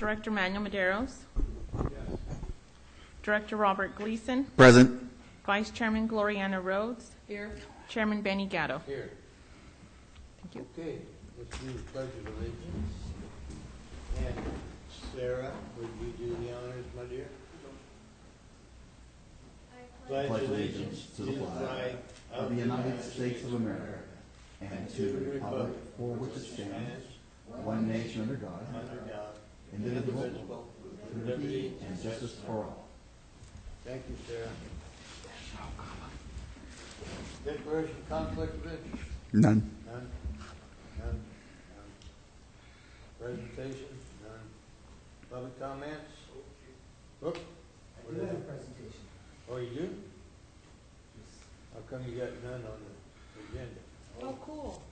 Director Manuel Maderos. Yes. Director Robert Gleason. Present. Vice Chairman Gloriana Rhodes. Here. Chairman Benny Gatto. Here. Thank you. Okay, let's do the Pledge of Allegiance. And Sarah, would you do the honors, my dear? Pledge allegiance to the flag of the United States of America and to the republic for which it stands, one nation under God, indivisible, with liberty and justice for all. Thank you, Sarah. Declaration of conflict of interest? None. None? None? None. Presentation? None. Public comments? Oop. I do have a presentation. Oh, you do? How come you got none on the agenda? Oh, cool.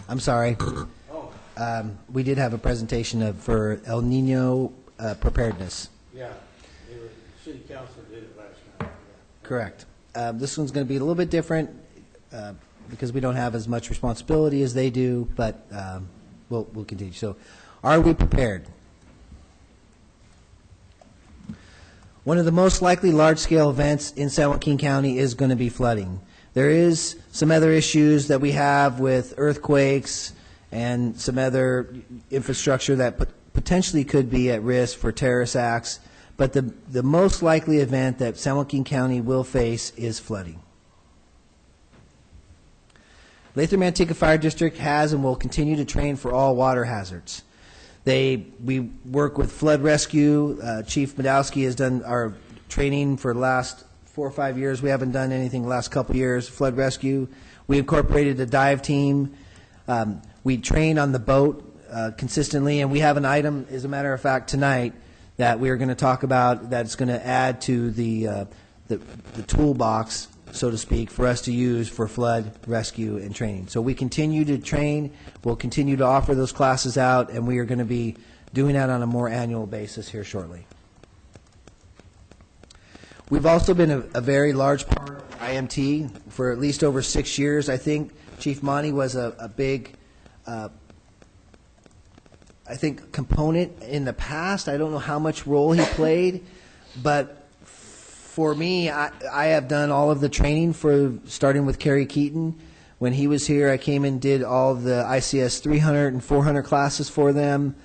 I'm sorry. Oh, We did have a presentation for El Nino preparedness. yeah. City council did it last night. Yeah. Correct. This one's going to be a little bit different because we don't have as much responsibility as they do, but we'll continue. So, are we prepared? One of the most likely large-scale events in San Joaquin County is going to be flooding. There is some other issues that we have with earthquakes and some other infrastructure that potentially could be at risk for terrorist acts, but the most likely event that San Joaquin County will face is flooding. Lathrop-Manteca Fire District has and will continue to train for all water hazards. We work with flood rescue. Chief Madowski has done our training for the last 4 or 5 years. We haven't done anything the last couple years. Flood rescue. We incorporated a dive team. We train on the boat consistently, and we have an item, as a matter of fact, tonight that we are going to talk about that's going to add to the toolbox, so to speak, for us to use for flood rescue and training. So we continue to train. We'll continue to offer those classes out, and we are going to be doing that on a more annual basis here shortly. We've also been a very large part of IMT for at least over 6 years. I think Chief Monty was a big, I think, component in the past. I don't know how much role he played, but for me, I have done all of the training starting with Kerry Keaton. When he was here, I came and did all of the ICS 300 and 400 classes for them.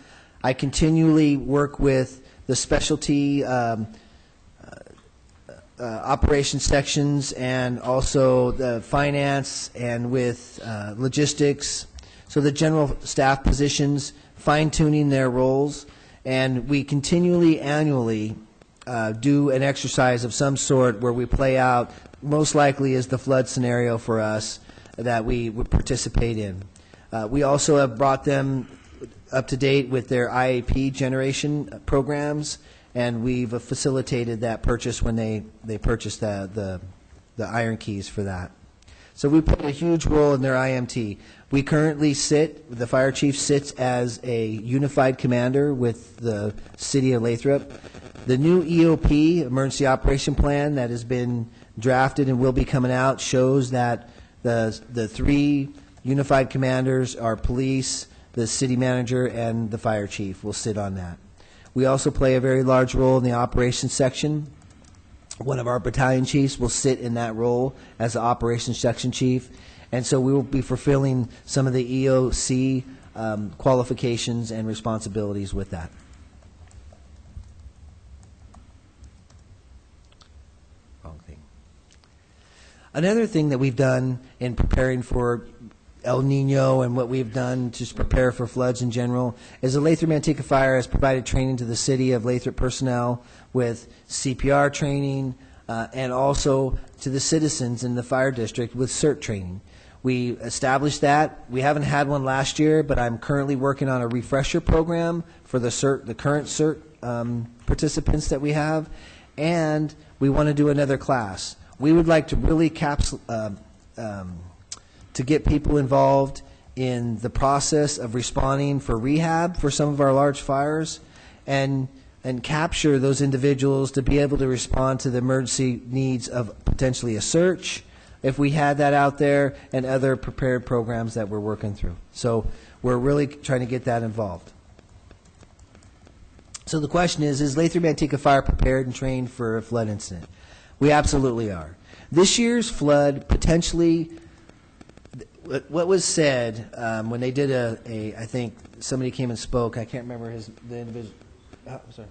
I continually work with the specialty operations sections and also the finance and with logistics. So the general staff positions, fine-tuning their roles, and we continually, annually, do an exercise of some sort where we play out, most likely is the flood scenario for us that we would participate in. We also have brought them up to date with their IAP generation programs, and we've facilitated that purchase when they purchased the iron keys for that. So we play a huge role in their IMT. We currently the fire chief sits as a unified commander with the city of Lathrop. The new EOP, Emergency Operation Plan, that has been drafted and will be coming out shows that the 3 unified commanders are police, the city manager, and the fire chief will sit on that. We also play a very large role in the operations section. One of our battalion chiefs will sit in that role as the operations section chief, and so we will be fulfilling some of the EOC qualifications and responsibilities with that. Another thing that we've done in preparing for El Nino and what we've done to prepare for floods in general is the Lathrop-Manteca Fire has provided training to the city of Lathrop personnel with CPR training and also to the citizens in the fire district with CERT training. We established that. We haven't had one last year, but I'm currently working on a refresher program for the current CERT participants that we have, and we want to do another class. We would like to really to get people involved in the process of responding for rehab for some of our large fires and capture those individuals to be able to respond to the emergency needs of potentially a search, if we had that out there, and other prepared programs that we're working through. So we're really trying to get that involved. So the question is Lathrop-Manteca Fire prepared and trained for a flood incident? We absolutely are. This year's flood potentially, what was said when they did I think somebody came and spoke, I can't remember the individual, sorry.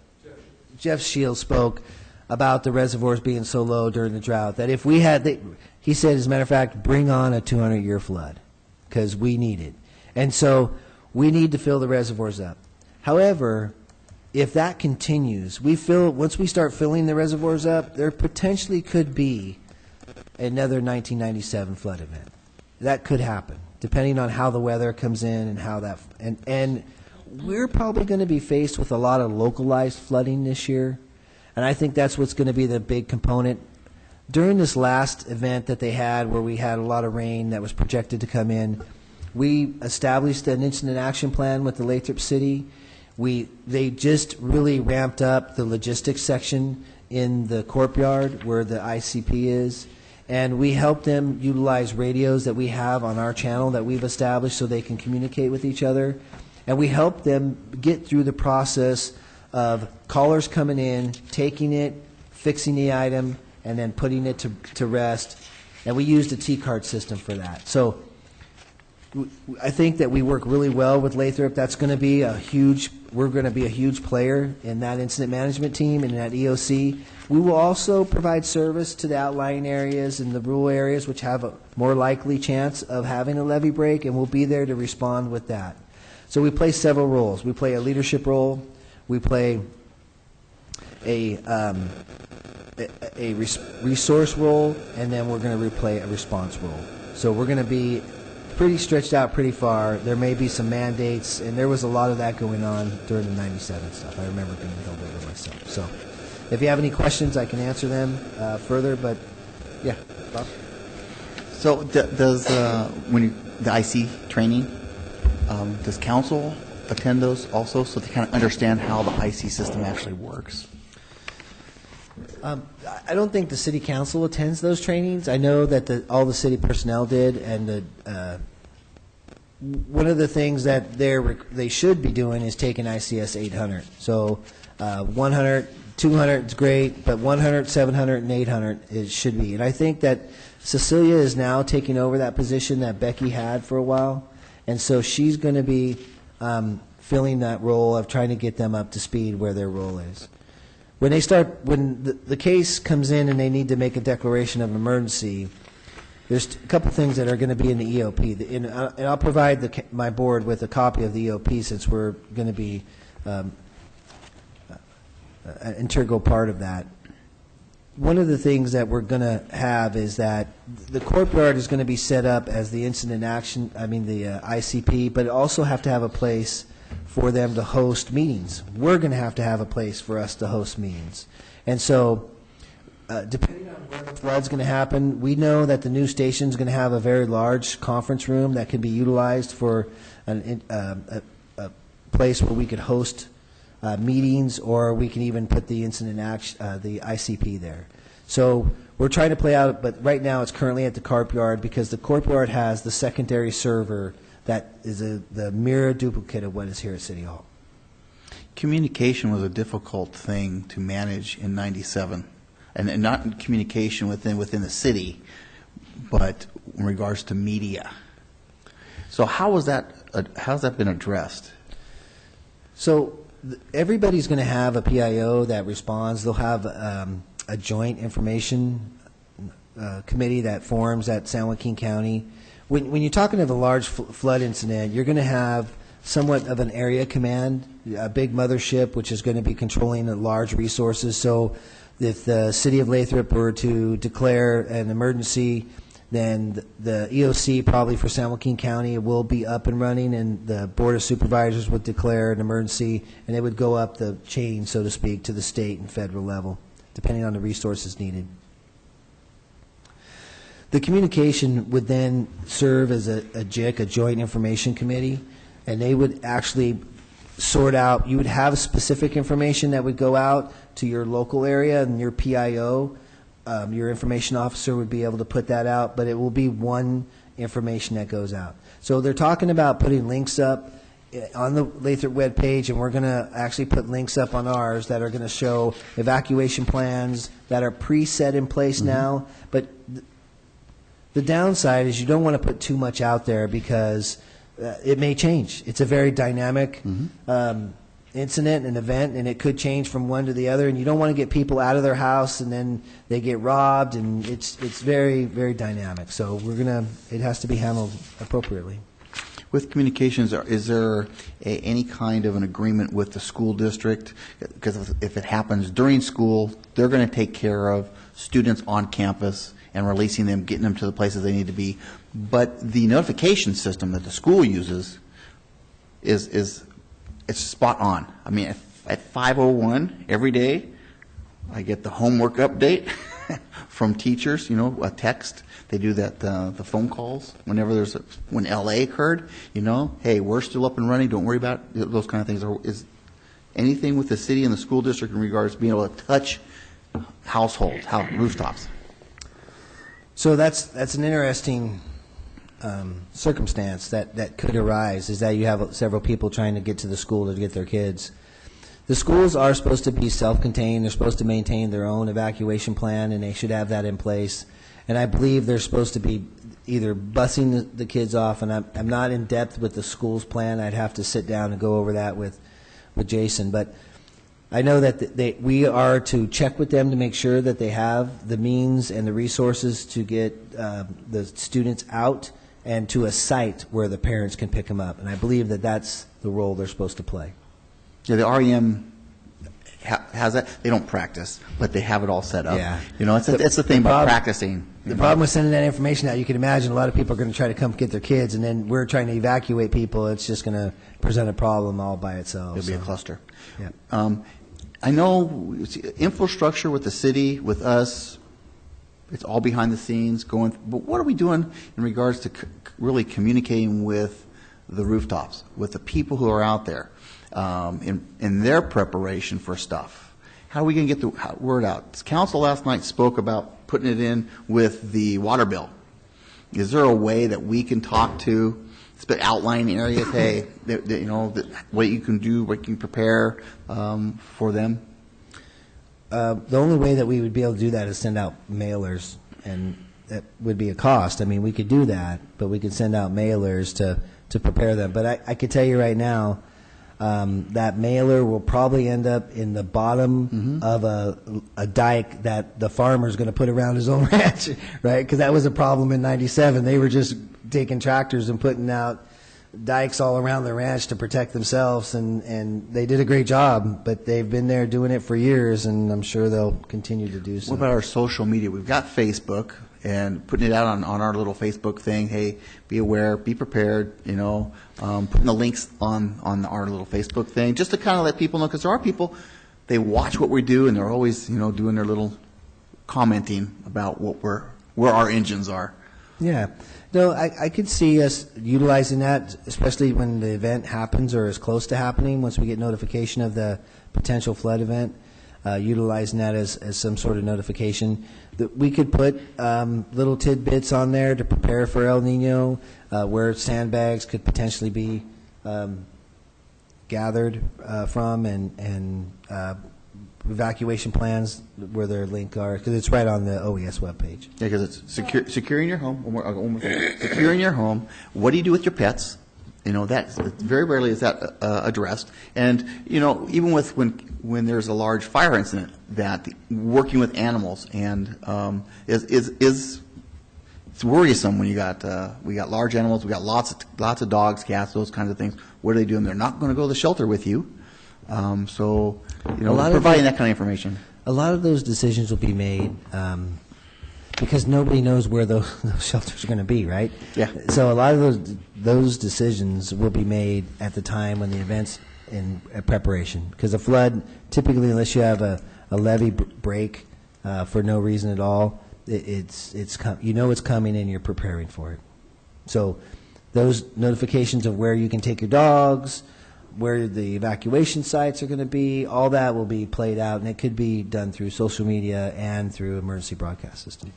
Jeff Shields spoke about the reservoirs being so low during the drought that if we had, he said, as a matter of fact, bring on a 200-year flood because we need it. And so we need to fill the reservoirs up. However, if that continues, once we start filling the reservoirs up, there potentially could be another 1997 flood event. That could happen, depending on how the weather comes in and how that, and we're probably going to be faced with a lot of localized flooding this year, and I think that's what's going to be the big component. During this last event that they had, where we had a lot of rain that was projected to come in, we established an incident action plan with the Lathrop City. They just really ramped up the logistics section in the courtyard where the ICP is, and we helped them utilize radios that we have on our channel that we've established so they can communicate with each other, and we helped them get through the process of callers coming in, taking it, fixing the item, and then putting it to rest, and we used a T-card system for that. So I think that we work really well with Lathrop. That's going to be we're going to be a huge player in that incident management team and in that EOC. We will also provide service to the outlying areas and the rural areas which have a more likely chance of having a levee break, and we'll be there to respond with that. So we play several roles. We play a leadership role. We play a resource role, and then we're going to replay a response role. So we're going to be pretty stretched out pretty far. There may be some mandates, and there was a lot of that going on during the 97 stuff. I remember being held over myself. So if you have any questions, I can answer them further, but yeah. Bob? So does the IC training, does council attend those also so they kind of understand how the IC system actually works? I don't think the city council attends those trainings. I know that all the city personnel did, and one of the things that they should be doing is taking ICS 800. So 100, 200 is great, but 100, 700, and 800 should be. And I think that Cecilia is now taking over that position that Becky had for a while, and so she's going to be filling that role of trying to get them up to speed where their role is. When the case comes in and they need to make a declaration of emergency, there's a couple things that are going to be in the EOP, and I'll provide my board with a copy of the EOP since we're going to be an integral part of that. One of the things that we're going to have is that the courtyard is going to be set up as the incident action, the ICP, but it also have to have a place for them to host meetings. We're going to have a place for us to host meetings. And so depending on where the flood's going to happen, we know that the new station's going to have a very large conference room that can be utilized for a place where we could host meetings, or we can even put the incident action, the ICP there. So we're trying to play out, but right now it's currently at the courtyard because the courtyard has the secondary server that is the mirror duplicate of what is here at City Hall. Communication was a difficult thing to manage in 97, and not communication within the city, but in regards to media. So how's that been addressed? So everybody's going to have a PIO that responds. They'll have a joint information committee that forms at San Joaquin County. When you're talking of a large flood incident, you're going to have somewhat of an area command, a big mothership, which is going to be controlling the large resources. So if the city of Lathrop were to declare an emergency, then the EOC probably for San Joaquin County will be up and running, and the Board of Supervisors would declare an emergency, and it would go up the chain, so to speak, to the state and federal level, depending on the resources needed. The communication would then serve as a JIC, a Joint Information Committee, and they would actually sort out, you would have specific information that would go out to your local area and your PIO your information officer would be able to put that out, but it will be one information that goes out. So they're talking about putting links up on the Lathrop webpage, and we're going to actually put links up on ours that are going to show evacuation plans that are preset in place now. But the downside is you don't want to put too much out there because it may change. It's a very dynamic incident, an event, and it could change from one to the other, and you don't want to get people out of their house and then they get robbed, and it's very, very dynamic. So it has to be handled appropriately. With communications, is there any kind of an agreement with the school district? Because if it happens during school, they're going to take care of students on campus and releasing them, getting them to the places they need to be. But the notification system that the school uses it's spot on. I mean, at 5:01 every day, I get the homework update from teachers, a text. They do that, the phone calls whenever when LA occurred, hey, we're still up and running, don't worry about it. Those kind of things. Is anything with the city and the school district in regards to being able to touch households, rooftops? So that's an interesting circumstance that could arise, is that you have several people trying to get to the school to get their kids. The schools are supposed to be self-contained. They're supposed to maintain their own evacuation plan, and they should have that in place. And I believe they're supposed to be either busing the kids off, and I'm not in depth with the school's plan. I'd have to sit down and go over that with Jason. But I know that we are to check with them to make sure that they have the means and the resources to get the students out and to a site where the parents can pick them up. And I believe that that's the role they're supposed to play. Yeah, the REM has that. They don't practice, but they have it all set up. Yeah. It's the thing about practicing. The problem with sending that information out, you can imagine a lot of people are going to try to come get their kids, and then we're trying to evacuate people. It's just going to present a problem all by itself. It'll be a cluster. Yeah. I know infrastructure with the city, with us, it's all behind the scenes going. But what are we doing in regards to really communicating with the rooftops, with the people who are out there in their preparation for stuff? How are we going to get the word out? Council last night spoke about putting it in with the water bill. Is there a way that we can talk to, outline areas, hey, what you can do, what you can prepare for them? The only way that we would be able to do that is send out mailers, and that would be a cost. I mean, we could do that, but we could send out mailers to prepare them. But I could tell you right now, that mailer will probably end up in the bottom of a dike that the farmer's going to put around his own ranch, right? Because that was a problem in '97. They were just taking tractors and putting out dikes all around the ranch to protect themselves, and they did a great job, but they've been there doing it for years, and I'm sure they'll continue to do so. What about our social media? We've got Facebook, and putting it out on our little Facebook thing, hey, be aware, be prepared, putting the links on our little Facebook thing, just to kind of let people know, because there are people, they watch what we do, and they're always, doing their little commenting about where our engines are. Yeah. No, I could see us utilizing that, especially when the event happens or is close to happening, once we get notification of the potential flood event, utilizing that as some sort of notification. We could put little tidbits on there to prepare for El Nino, where sandbags could potentially be gathered from, and evacuation plans where their link are, because it's right on the OES webpage. Yeah, because it's securing your home. Securing your home. What do you do with your pets? That very rarely is that addressed. And even with when there's a large fire incident, that working with animals and is it's worrisome when we got large animals. We got lots of dogs, cats, those kinds of things. What are they doing? They're not going to go to the shelter with you. So providing that kind of information. A lot of those decisions will be made because nobody knows where those shelters are going to be, right? Yeah. So a lot of those decisions will be made at the time when the event's in preparation. Because a flood, typically, unless you have a levee break for no reason at all, it's coming and you're preparing for it. So those notifications of where you can take your dogs, where the evacuation sites are going to be. All that will be played out, and it could be done through social media and through emergency broadcast system.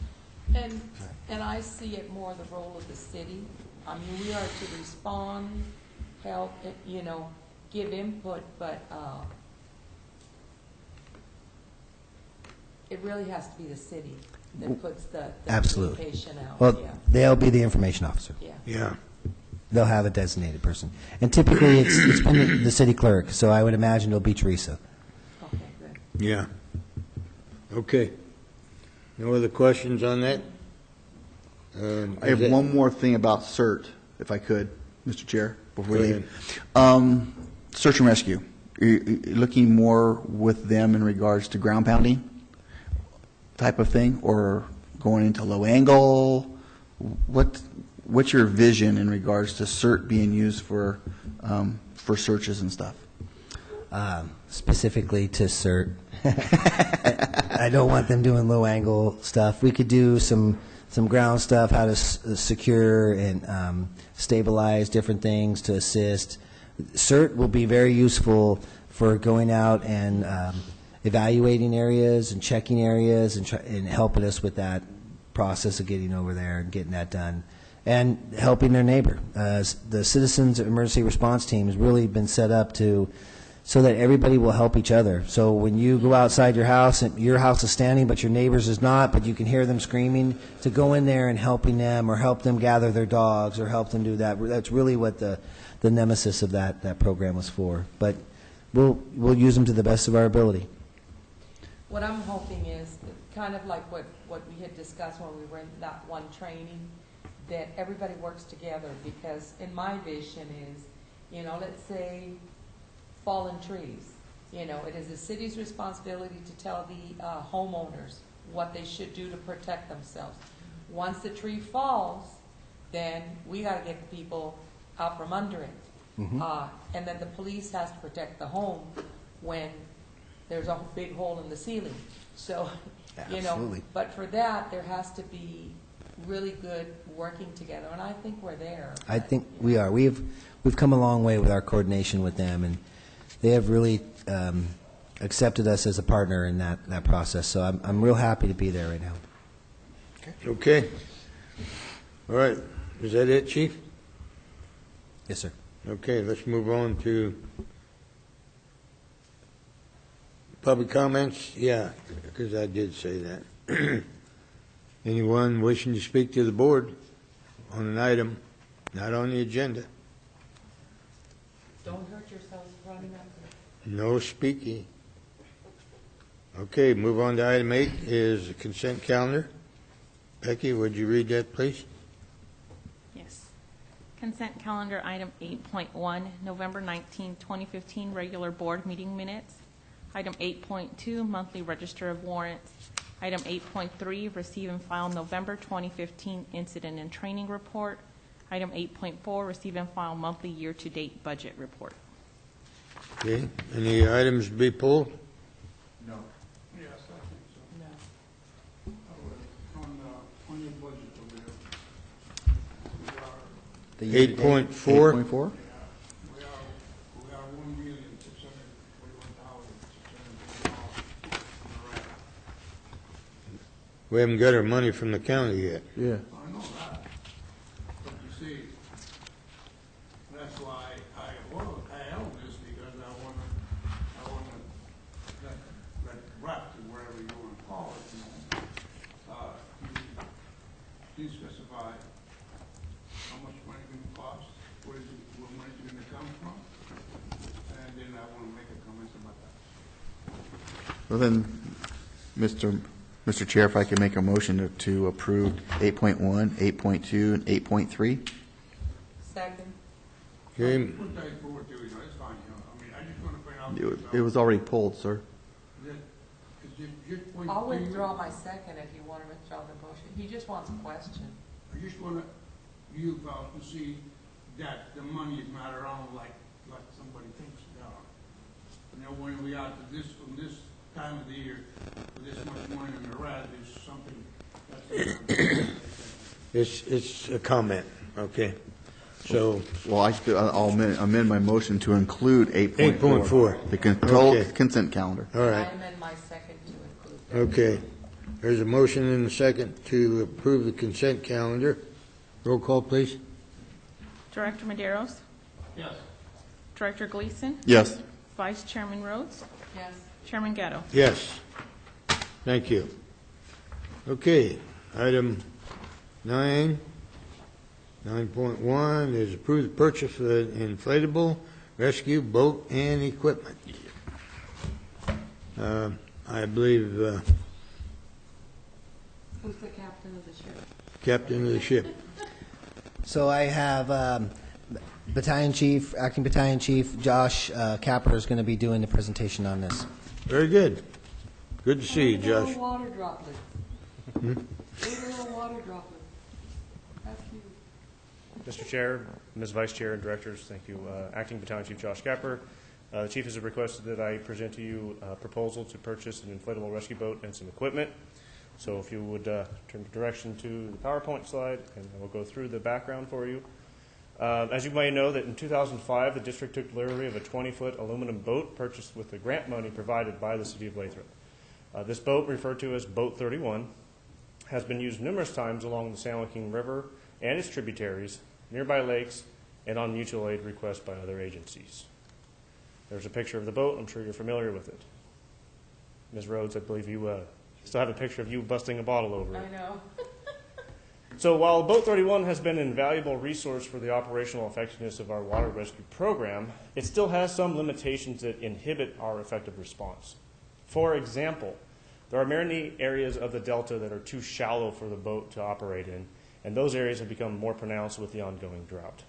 And I see it more the role of the city. I mean, we are to respond, help, you know, give input, but it really has to be the city that puts the Absolutely. communication out. Well, Yeah. they'll be the information officer. Yeah. Yeah. They'll have a designated person. And typically, it's been the city clerk, so I would imagine it'll be Teresa. Okay, good. Yeah. Okay. No other questions on that? I have one more thing about CERT, if I could, Mr. Chair, before we Go leave. Search and rescue. Are you looking more with them in regards to ground pounding type of thing, or going into low angle? What's your vision in regards to CERT being used for searches and stuff? Specifically to CERT. I don't want them doing low angle stuff. We could do some ground stuff, how to secure and stabilize different things to assist. CERT will be very useful for going out and evaluating areas and checking areas and helping us with that process of getting over there and getting that done, and helping their neighbor. The Citizens Emergency Response Team has really been set up so that everybody will help each other. So when you go outside your house and your house is standing but your neighbor's is not, but you can hear them screaming, to go in there and helping them or help them gather their dogs or help them do that. That's really what the nemesis of that program was for. But we'll use them to the best of our ability. What I'm hoping is kind of like what we had discussed when we were in that one training, that everybody works together, because in my vision is, you know, let's say fallen trees. You know, it is the city's responsibility to tell the homeowners what they should do to protect themselves. Once the tree falls, then we got to get the people out from under it. And then the police has to protect the home when there's a big hole in the ceiling. So, you know, Absolutely. but for that, there has to be really good working together, and I think we're there. I think we are. We've come a long way with our coordination with them, and they have really accepted us as a partner in that process. So I'm real happy to be there right now. Okay. All right. Is that it, Chief? Yes, sir. Okay, let's move on to public comments. Yeah, because I did say that. Anyone wishing to speak to the board on an item not on the agenda? Don't hurt yourselves running up there. No speaking. Okay, move on to item 8 is the consent calendar. Becky, would you read that, please? Yes. Consent calendar item 8.1, November 19, 2015, regular board meeting minutes. Item 8.2, monthly register of warrants. Item 8.3, receive and file November 2015 incident and training report. Item 8.4, receive and file monthly year-to-date budget report. Okay, any items to be pulled? No. Yes, I think so. No. On your budget over there, we are, 8.4? 8.4? we are 1,641,600. We haven't got our money from the county yet. Yeah. I know that, but you see, that's why I held this, because I wanna let rep to wherever you wanna call it, you know. You specify how much money it's gonna cost, where money's gonna come from, and then I wanna make a comment about that. Well then, Mr. Chair, if I could make a motion to approve 8.1, 8.2, and 8.3? Second. Okay, Put that forward too, you know, it's fine, you know, I mean, I just wanna point out. It was already pulled, sir. Just point. I'll withdraw my second if you want to withdraw the motion. He just wants a question. I just want you folks to see that the money is not around like somebody thinks they are. You know, when we are to this, from this time of the year, with this much money in the red, there's something that's. it's a comment, okay? So, Well, I'll amend my motion to include 8.4. 8.4. The control Okay. consent calendar. all I right, amend my second to include that. okay. There's a motion and a second to approve the consent calendar. Roll call, please. Director Maderos? Yes. Director Gleason? Yes. Vice Chairman Rhodes? Yes. Chairman Gatto? Yes. Thank you. Okay, item 9.1 is approve the purchase of an inflatable rescue boat and equipment. I believe Who's the captain of the ship? captain of the ship. So I have Battalion Chief, Acting Battalion Chief Josh Capper is going to be doing the presentation on this. Very good. Good to see you, Josh. Little water droplet. Little water droplet. That's cute. Mr. Chair, Ms. Vice Chair, and Directors, thank you. Acting Battalion Chief Josh Capper. The Chief has requested that I present to you a proposal to purchase an inflatable rescue boat and some equipment. So if you would turn the direction to the PowerPoint slide, and I will go through the background for you. As you may know, that in 2005, the district took delivery of a 20-foot aluminum boat purchased with the grant money provided by the City of Lathrop. This boat, referred to as Boat 31, has been used numerous times along the San Joaquin River and its tributaries, nearby lakes, and on mutual aid requests by other agencies. There's a picture of the boat. I'm sure you're familiar with it. Ms. Rhodes, I believe you still have a picture of you busting a bottle over it. I know. So while Boat 31 has been an invaluable resource for the operational effectiveness of our water rescue program, it still has some limitations that inhibit our effective response. For example, there are many areas of the Delta that are too shallow for the boat to operate in, and those areas have become more pronounced with the ongoing drought.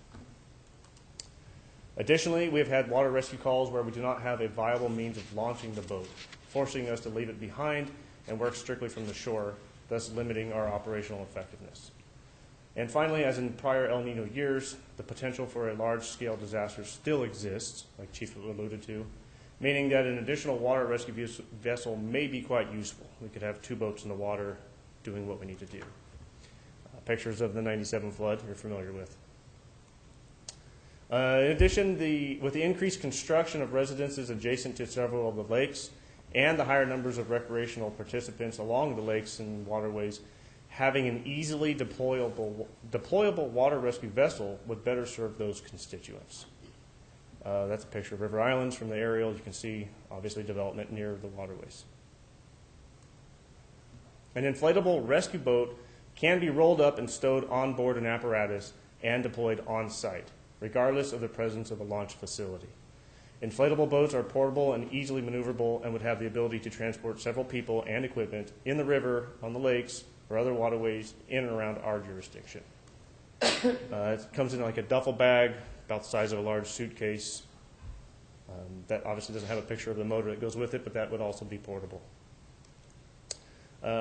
Additionally, we have had water rescue calls where we do not have a viable means of launching the boat, forcing us to leave it behind and work strictly from the shore, thus limiting our operational effectiveness. And finally, as in prior El Nino years, the potential for a large-scale disaster still exists, like Chief alluded to, meaning that an additional water rescue vessel may be quite useful. We could have 2 boats in the water doing what we need to do. Pictures of the 97 flood you're familiar with. In addition, with the increased construction of residences adjacent to several of the lakes and the higher numbers of recreational participants along the lakes and waterways, having an easily deployable water rescue vessel would better serve those constituents. That's a picture of River Islands from the aerial. You can see, obviously, development near the waterways. An inflatable rescue boat can be rolled up and stowed on board an apparatus and deployed on site, regardless of the presence of a launch facility. Inflatable boats are portable and easily maneuverable and would have the ability to transport several people and equipment in the river, on the lakes, or other waterways in and around our jurisdiction. It comes in like a duffel bag, about the size of a large suitcase. That obviously doesn't have a picture of the motor that goes with it, but that would also be portable.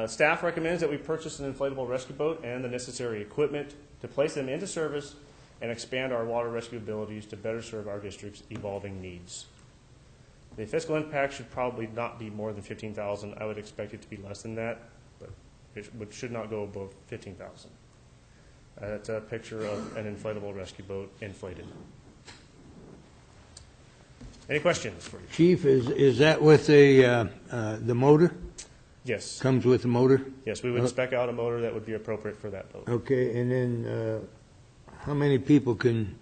Staff recommends that we purchase an inflatable rescue boat and the necessary equipment to place them into service and expand our water rescue abilities to better serve our district's evolving needs. The fiscal impact should probably not be more than $15,000. I would expect it to be less than that, but it should not go above $15,000. That's a picture of an inflatable rescue boat inflated. Any questions for you? Chief, is that with the motor? Yes. Comes with the motor? Yes, we would spec out a motor that would be appropriate for that boat. Okay, and then how many people can,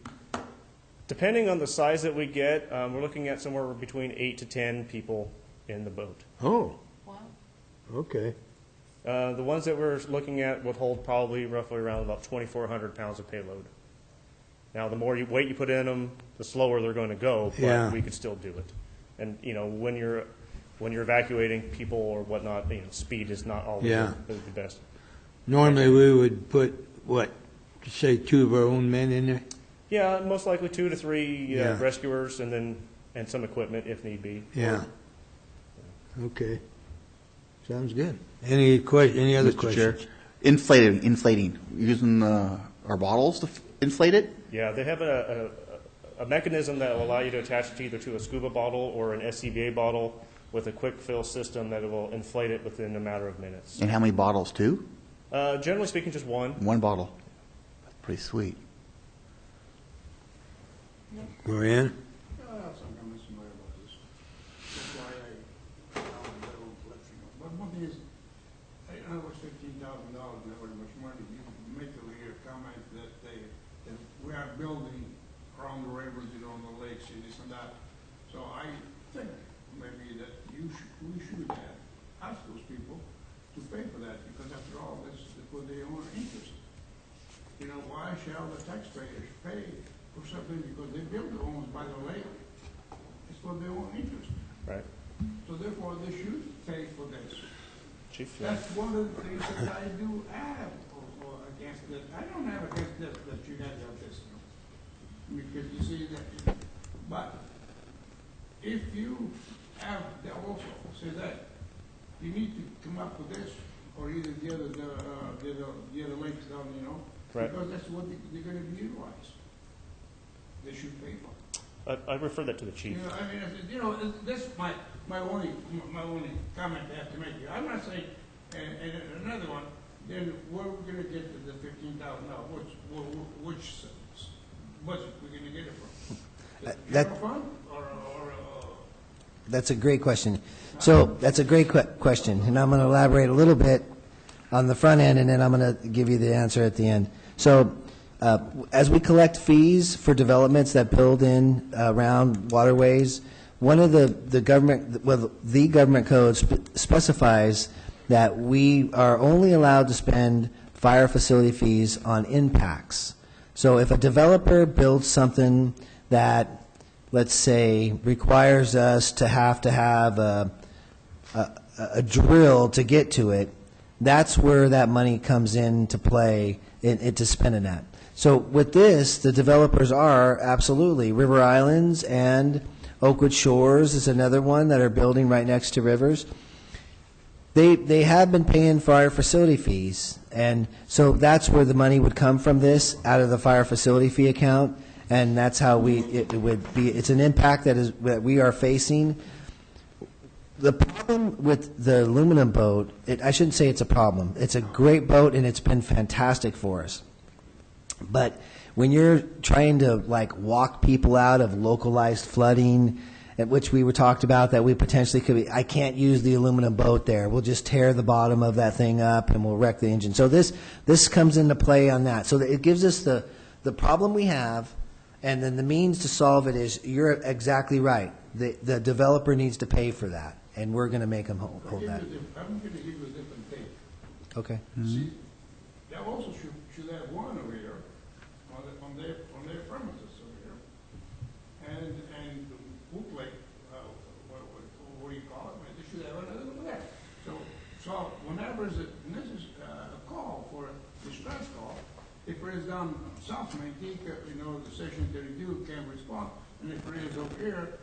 Depending on the size that we get, we're looking at somewhere between 8 to 10 people in the boat. oh, Wow. okay. The ones that we're looking at would hold probably roughly around about 2,400 pounds of payload. Now, the more weight you put in them, the slower they're going to go, but Yeah. we could still do it. And when you're evacuating people or whatnot, speed is not always Yeah. the best. Normally, we would put, say 2 of our own men in there? Yeah, most likely 2 to 3 Yeah. rescuers and some equipment if need be. Yeah. Okay. Sounds good. Any other Mr. Chair, questions? inflating, using our bottles to inflate it? Yeah, they have a mechanism that will allow you to attach it either to a scuba bottle or an SCBA bottle with a quick fill system that will inflate it within a matter of minutes. And how many bottles, 2? Generally speaking, just one. 1 bottle. That's pretty sweet. Gloria? I have some comments to make about this. That's why I found that old collection. But one thing is, I know it's $15,000, not very much money. You make a later comment that we are building around the rivers, on the lakes, and this and that. So I think maybe that we should ask those people to pay for that, because after all, this is for their own interest. Why shall the taxpayers pay for something because they build their homes by the lake? It's for their own interest. Right. So therefore, they should pay for this. Chief? Yeah. That's one of the things that I do have against this. I don't have against this, that you guys have this. Because you see that, but if you have, they also say that, you need to come up with this, or either the other lakes down, Right. because that's what they're gonna be utilized. They should pay for it. I refer that to the chief. This is my only comment I have to make here. I'm not saying, and another one, then where are we gonna get the $15,000? Which budget we're gonna get it from? The general fund, or That's a great question. So that's a great question, and I'm going to elaborate a little bit on the front end, and then I'm going to give you the answer at the end. So as we collect fees for developments that build in around waterways, one of the government code specifies that we are only allowed to spend fire facility fees on impacts. So if a developer builds something that, let's say, requires us to have a drill to get to it, that's where that money comes into play into spending that. So with this, the developers are absolutely River Islands and Oakwood Shores is another one that are building right next to rivers. They have been paying fire facility fees, and so that's where the money would come from this, out of the fire facility fee account, and that's how it would be. It's an impact that we are facing. The problem with the aluminum boat, I shouldn't say it's a problem. It's a great boat, and it's been fantastic for us. But when you're trying to walk people out of localized flooding, at which we were talked about that we potentially could be, I can't use the aluminum boat there. We'll just tear the bottom of that thing up and we'll wreck the engine. So this comes into play on that. So it gives us the problem we have, and then the means to solve it is, you're exactly right. The developer needs to pay for that, and we're going to make them hold that. I'm going to give you a different take. Okay. See, they also should have one over here on their premises over here, and Hoop Lake, what do you call it? They should have another over there. So whenever there's a call for a distress call, if it is down Lathrop-Manteca, the section 32 can respond, and if it is over here,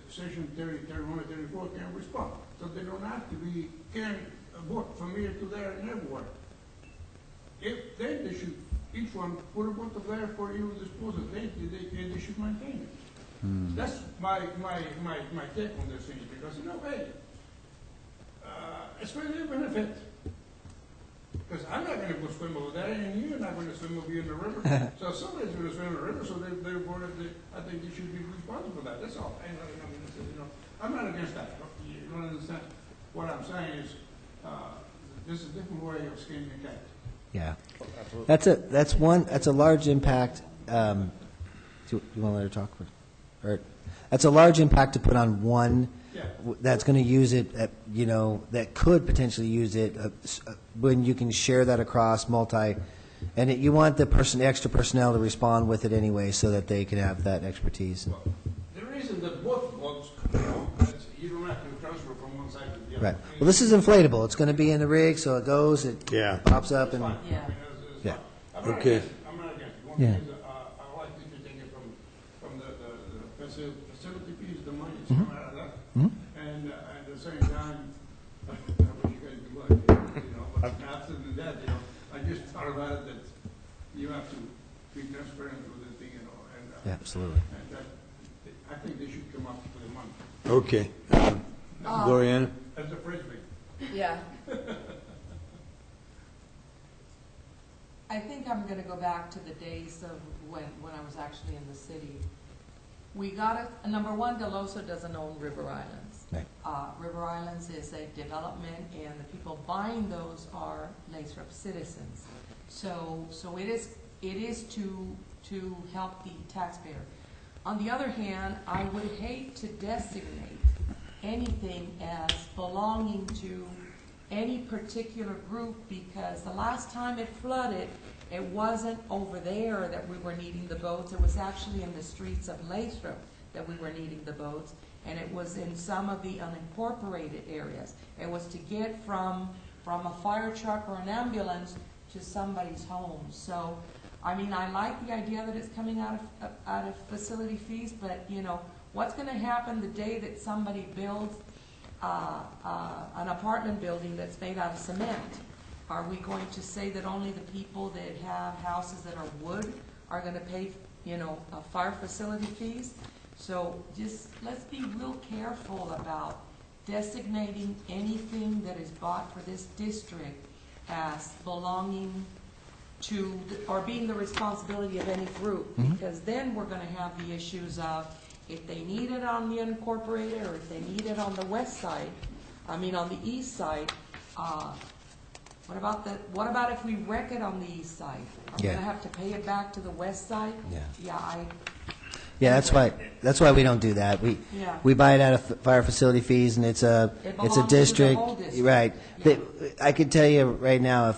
section 30, 31, 34 can respond. So they don't have to be carrying a boat from here to there and everywhere. If they should, each one put a boat there for you to dispose of, they should maintain it. That's my take on this thing, because hey, it's for their benefit. Because I'm not going to go swim over there, and you're not going to swim over here in the river. So somebody's going to swim in the river, so therefore I think they should be responsible for that. That's all. I'm not against that. You don't understand. What I'm saying is, this is a different way of skinning a cat. Yeah. Absolutely. That's a large impact. Do you want to let her talk first? Or that's a large impact to put on one. Yeah. That's going to use it, that could potentially use it when you can share that across and you want the extra personnel to respond with it anyway, so that they can have that expertise. Well, the reason that both boats, you don't have to transfer from one side to the other. Right. Well, this is inflatable. It's going to be in the rig, so it goes, it pops up, and Fine. Yeah. yeah. I'm not Okay. against it. I'm not against it. One Yeah. thing is, I like you to take it from the facility fees, the money is coming out of that. And at the same time, I wish you guys good luck, but after that, I just thought about it that you have to be transparent with the thing, and Yeah, absolutely. and that, I think they should come up with the money. Okay. Gloriana? As a frisbee. Yeah. I think I'm gonna go back to the days of when I was actually in the city, We got it, number one, Deloso doesn't own River Islands. Right. River Islands is a development, and the people buying those are Lathrop citizens. So it is to help the taxpayer. On the other hand, I would hate to designate anything as belonging to any particular group, because the last time it flooded, it wasn't over there that we were needing the boats. It was actually in the streets of Lathrop that we were needing the boats, and it was in some of the unincorporated areas. It was to get from a fire truck or an ambulance to somebody's home. So, I mean, I like the idea that it's coming out of facility fees, but, you know, what's going to happen the day that somebody builds an apartment building that's made out of cement? Are we going to say that only the people that have houses that are wood are going to pay, you know, fire facility fees? So just let's be real careful about designating anything that is bought for this district as belonging to, or being the responsibility of any group, because then we're going to have the issues of, if they need it on the unincorporated, or if they need it on the west side, I mean on the east side, what about if we wreck it on the east side? Are we Yeah. going to have to pay it back to the west side? Yeah. Yeah, that's why we don't do that. Yeah. We buy it out of fire facility fees, and it's a belongs to the district. whole district. Right. Yeah. I could tell you right now,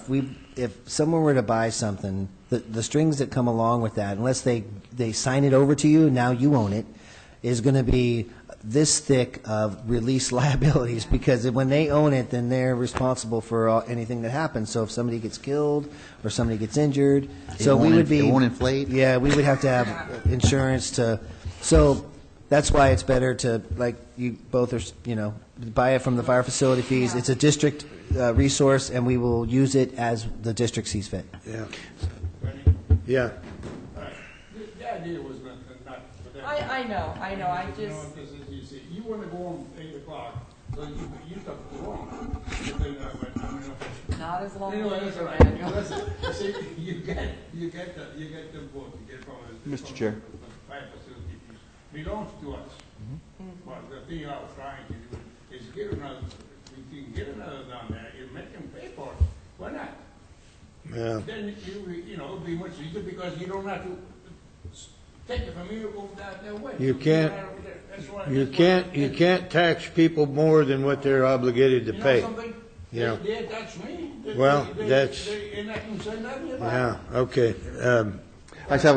if someone were to buy something, the strings that come along with that, unless they sign it over to you, now you own it, is going to be this thick of release liabilities, because when they own it, then they're responsible for anything that happens. So if somebody gets killed or somebody gets injured, so we would be. It won't inflate? Yeah, we would have to have insurance to, so that's why it's better to, like you both are, you know, buy it from the fire facility fees. Yeah. It's a district resource, and we will use it as the district sees fit. Yeah. Ready? Yeah. The idea was not for them. I know, I You just, know, because as you see, you want to go on 8 o'clock, so you took too long. But then, not as long anyway, as that's you, all right. Daniel. Listen, see, you get the vote, you get from the. Mr. Chair. The fire facility fees belongs to us. But the thing I was trying to do is get another, if you can get another down there, you make them pay for it. Why not? Yeah. Then you know, it'll be much easier, because you don't have to take it from here, go that way. You can't- That's why- You that's why- you can't tax people more than what they're obligated to You know pay. something? Yeah. They tax me. Well, that's- And I can say nothing about Yeah, it. okay. I just have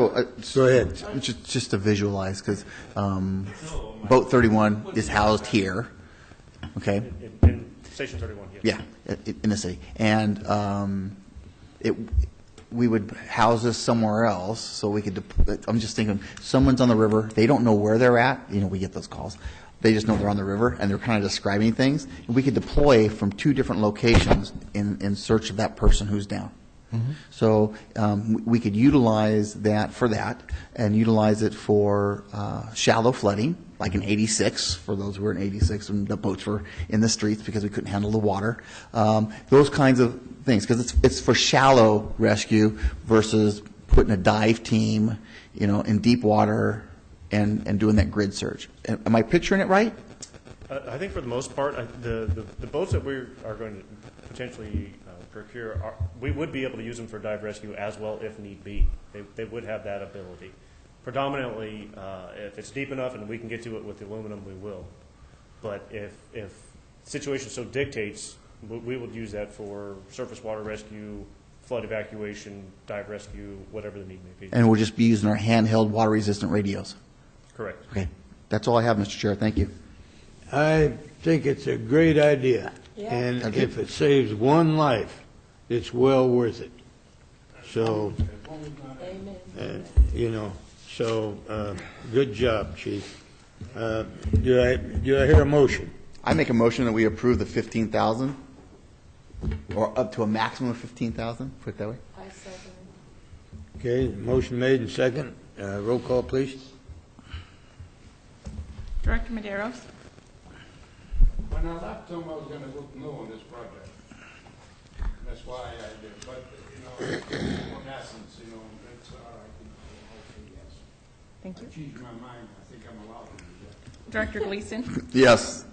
Go ahead. just to visualize, because Boat 31 is housed here, okay? In Station 31, yes. Yeah, in the city. And we would house this somewhere else, so we could, I'm just thinking, someone's on the river, they don't know where they're at, you know, we get those calls. They just know they're on the river, and they're kind of describing things. And we could deploy from 2 different locations in search of that person who's down. So we could utilize that for that, and utilize it for shallow flooding, like in 86, for those who were in 86, and the boats were in the streets because we couldn't handle the water. Those kinds of things, because it's for shallow rescue versus putting a dive team, you know, in deep water and doing that grid search. Am I picturing it right? I think for the most part, the boats that we are going to potentially procure, we would be able to use them for dive rescue as well if need be. They would have that ability. Predominantly, if it's deep enough and we can get to it with the aluminum, we will. But if situation so dictates, we would use that for surface water rescue, flood evacuation, dive rescue, whatever the need may be. And we'll just be using our handheld water-resistant radios. Correct. Okay, that's all I have, Mr. Chair. Thank you. I think it's a great idea. Yeah. And Okay. if it saves one life, it's well worth it. So, Amen. you know, so, good job, Chief. Do I hear a motion? I make a motion that we approve the 15,000, or up to a maximum of 15,000, put it that way. I second. Okay, motion made and second. Roll call, please. Director Maderos? When I left home, I was gonna vote no on this project. That's why I did, but, you know, in essence, you know, it's all right, hopefully, yes. Thank you. I changed my mind, I think I'm allowed to do that. Director Gleason, Yes.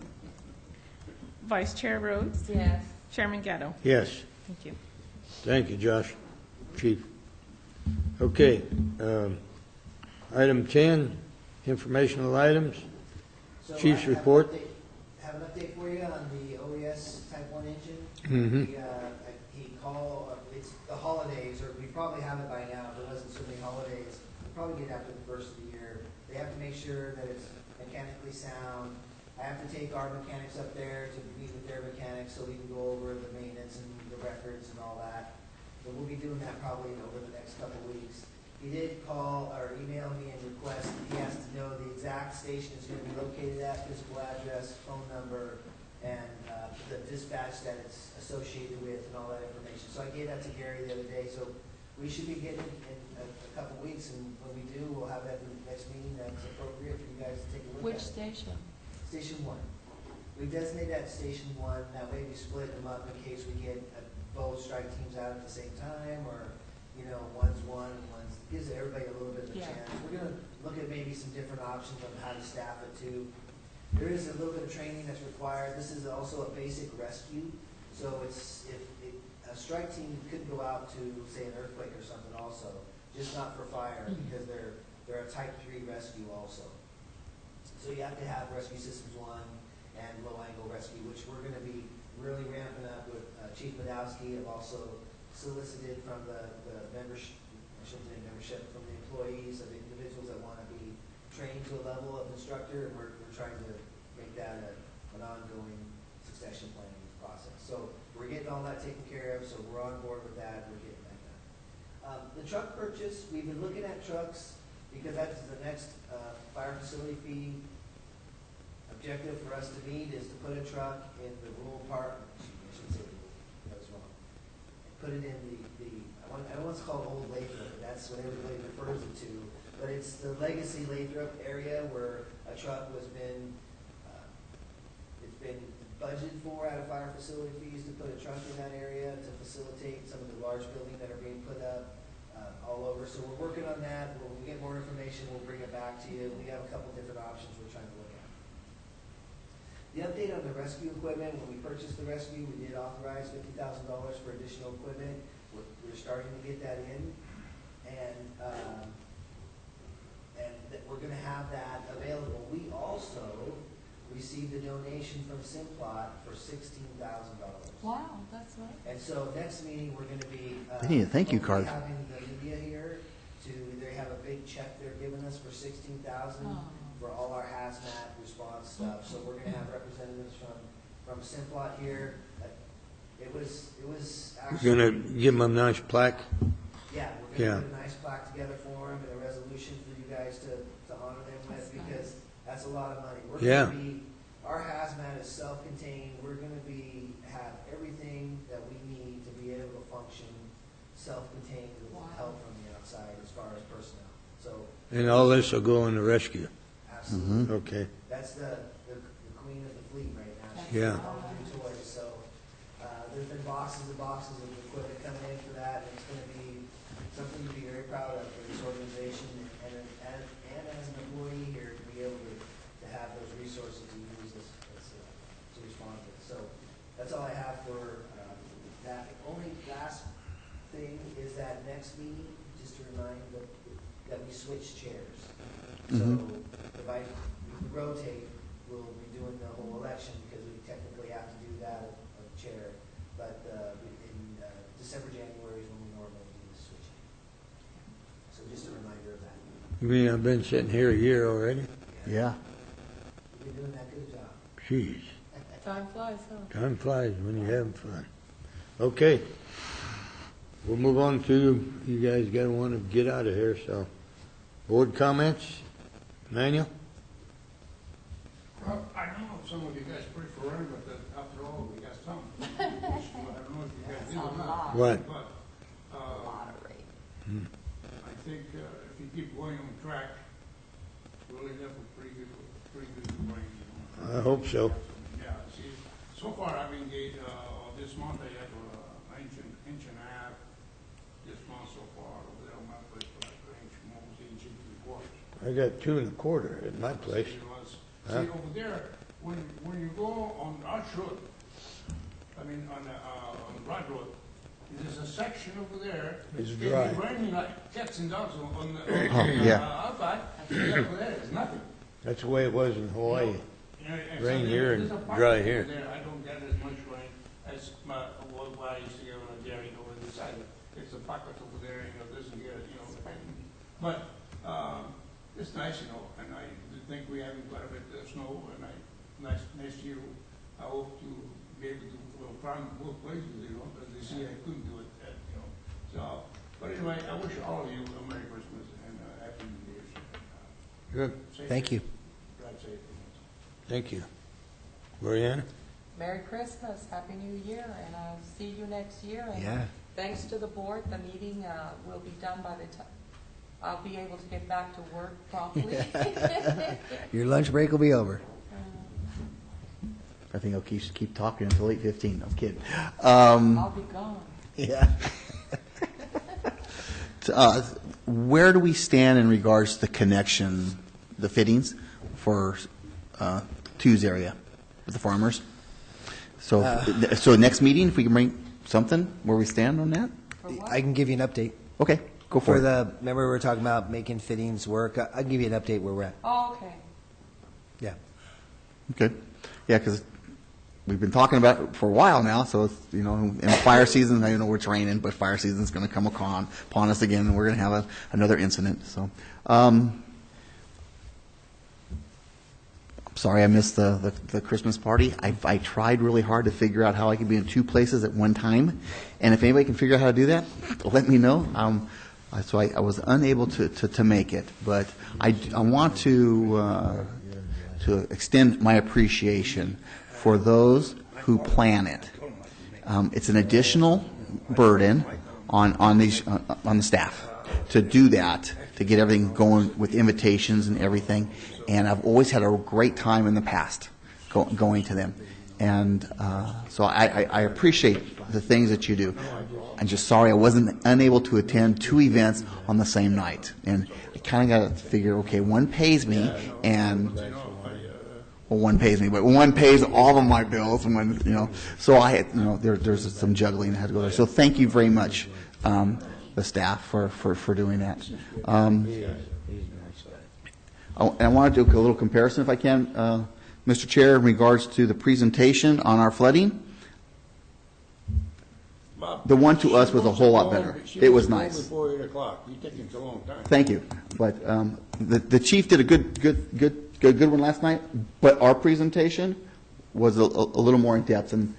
Vice Chair Rhodes, Yes. Chairman Gatto. Yes. Thank you. Thank you, Josh. Chief. Okay, item 10, informational items. So Chief's I have an report. Have an update for you on the OES Type 1 engine. Mhm. He called, it's the holidays, or we probably have it by now, if there wasn't so many holidays, we'll probably get after the first of the year. They have to make sure that it's mechanically sound. I have to take our mechanics up there to meet with their mechanics so we can go over the maintenance and the records and all that. So we'll be doing that probably over the next couple of weeks. He did call or email me and request, he has to know the exact station it's going to be located at, physical address, phone number, and the dispatch that it's associated with and all that information. So I gave that to Gary the other day, so we should be getting in a couple of weeks, and when we do, we'll have that in the next meeting that's appropriate for you guys to take a look Which at. station? Station 1. We designate that Station 1, that way we split them up in case we get both strike teams out at the same time, or, you know, one's one and one's, gives everybody a little bit of a Yeah. chance. We're gonna look at maybe some different options on how to staff it too. There is a little bit of training that's required. This is also a basic rescue, so it's, a strike team could go out to, say, an earthquake or something also, just not for fire, because they're a Type 3 rescue also. So you have to have Rescue Systems 1 and Low Angle Rescue, which we're going to be really ramping up with Chief Badowski. I've also solicited from the membership, I shouldn't say membership, from the employees of the individuals that want to be trained to a level of instructor, and we're trying to make that an ongoing succession planning process. So we're getting all that taken care of, so we're on board with that. We're getting that done. The truck purchase, we've been looking at trucks because that's the next fire facility fee objective for us to meet is to put a truck in the rural part, I shouldn't say rural, that was wrong. Put it in I don't want to call it Old Lathrop, but that's what everybody refers it to. But it's the legacy Lathrop area where a truck it's been budgeted for out of fire facility fees to put a truck in that area to facilitate some of the large buildings that are being put up all over. So we're working on that. When we get more information, we'll bring it back to you. We have a couple different options we're trying to look at. The update on the rescue equipment, when we purchased the rescue, we did authorize $50,000 for additional equipment. We're starting to get that in, and that we're going to have that available. We also received a donation from Simplot for $16,000. Wow, that's right. And so next meeting, we're going to be They need a thank you card. having the media here they have a big check they're giving us for $16,000 for all our hazmat response stuff. So we're going to have representatives from Simplot here. It was actually. You're going to give them a nice plaque? Yeah, we're going to put a nice plaque together for them and a resolution for you guys to honor them with, because that's a lot of money. We're Yeah. going to be, our hazmat is self-contained. We're going to have everything that we need to be able to function self-contained with help from the outside as far as personnel. So. And all this will go in the rescue? Absolutely. Okay. That's the queen of the fleet right now. Yeah. All the new toys. So there's been boxes and boxes of equipment coming in for that, and it's going to be something to be very proud of for this organization and as an employee here to be able to have those resources to use to respond to. So that's all I have for that. The only last thing is that next meeting, just to remind that we switch chairs. So if we rotate, we'll be doing the whole election because we technically have to do that of chair. But in December, January is when we normally do the switching. So just a reminder of that. You mean I've been sitting here a year already? Yeah. You've been doing that good job. Jeez, Time flies, huh? time flies when you're having fun. Okay. We'll move on to, you guys got to want to get out of here, so. Board comments? Manuel? Well, I know some of you guys prefer it, but after all, we got some. I don't know if you guys did or not. What? But, I think if you keep going on track, we'll end up with pretty good range. I hope so. Yeah, see, so far I've engaged, this month I have an inch and a half. This month so far, over there on my place, like an inch, almost inch and 3/4. I got 2.25 at my place. See, over there, when you go on Arch Road, I mean, on Broad Road, there's a section over there. It's It's dry. raining like cats and dogs on the, Yeah. outside. Over there, there's nothing. That's the way it was in Hawaii. You know, and Rain so here there's and a pocket dry over here. there. I don't get as much rain as what I used to get on a dairy over this side. It's a pocket over there, you know, this and here, you know. But, it's nice, you know, and I think we having quite a bit of snow, and next year, I hope to be able to farm both places, you know, because this year I couldn't do it, you know. So, but anyway, I wish all of you a Merry Christmas and Happy New Year's. Good, Safe Thank you. Drive safe. thank you. Brianna? Merry Christmas, Happy New Year, and I'll see you next year. And Yeah. thanks to the board, the meeting will be done by the time, I'll be able to get back to work promptly. Your lunch break will be over. I think I'll keep talking until 8:15. I'm kidding. I'll be gone. Yeah. Where do we stand in regards to the connection, the fittings for Two's area with the farmers? So next meeting, if we can bring something where we stand on that? For what? I can give you an update. Okay, go for it. Remember we were talking about making fittings work? I'll give you an update where we're at. Oh, okay. Yeah. Okay. Yeah, because we've been talking about it for a while now, so it's, you know, in fire season, I know it's raining, but fire season's going to come upon us again, and we're going to have another incident. So, I'm sorry I missed the Christmas party. I tried really hard to figure out how I could be in two places at one time, and if anybody can figure out how to do that, let me know. So I was unable to make it, but I want to extend my appreciation for those who plan it. It's an additional burden on the staff to do that, to get everything going with invitations and everything. And I've always had a great time in the past going to them. And so I appreciate the things that you do. I'm just sorry I wasn't unable to attend two events on the same night. And I kind of got to figure, okay, one pays me, and well, one pays me, but one pays all of my bills. And when, you know, so I had, you know, there's some juggling I had to go there. So thank you very much, the staff, for doing that. And I want to do a little comparison, if I can, Mr. Chair, in regards to the presentation on our flooding. Bob, The one to us was a whole lot better. It was nice. Before 8 o'clock, you taking so long time. Thank you. But the chief did a good one last night. But our presentation was a little more in depth and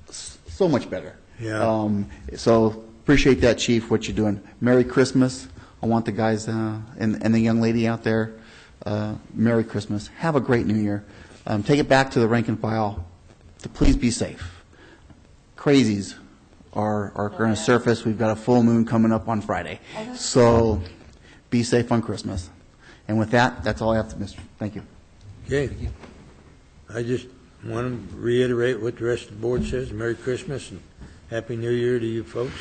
so much better. Yeah. So appreciate that, Chief, what you're doing. Merry Christmas. I want the guys and the young lady out there. Merry Christmas. Have a great New Year. Take it back to the rank and file to please be safe. Crazies are going to surface. We've got a full moon coming up on Friday. So be safe on Christmas. And with that, that's all I have to miss. Thank you. Okay. I just want to reiterate what the rest of the board says. Merry Christmas and Happy New Year to you folks.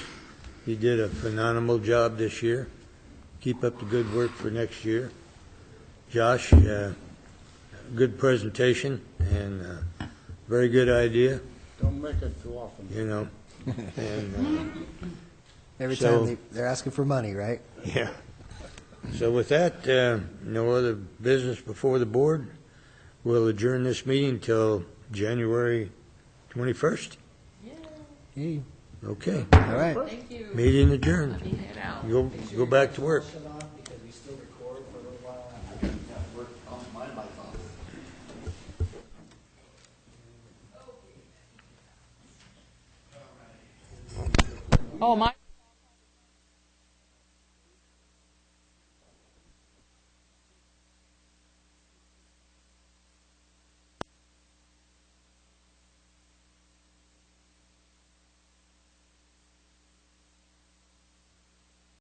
You did a phenomenal job this year. Keep up the good work for next year. Josh, good presentation and very good idea, Don't make it too often. you know. And, Every So- time they're asking for money, right? yeah. So with that, no other business before the board. We'll adjourn this meeting till January 21st. Yay. Okay. All right. Thank you. Meeting adjourned. Let me head out. Go back to work. Oh, my.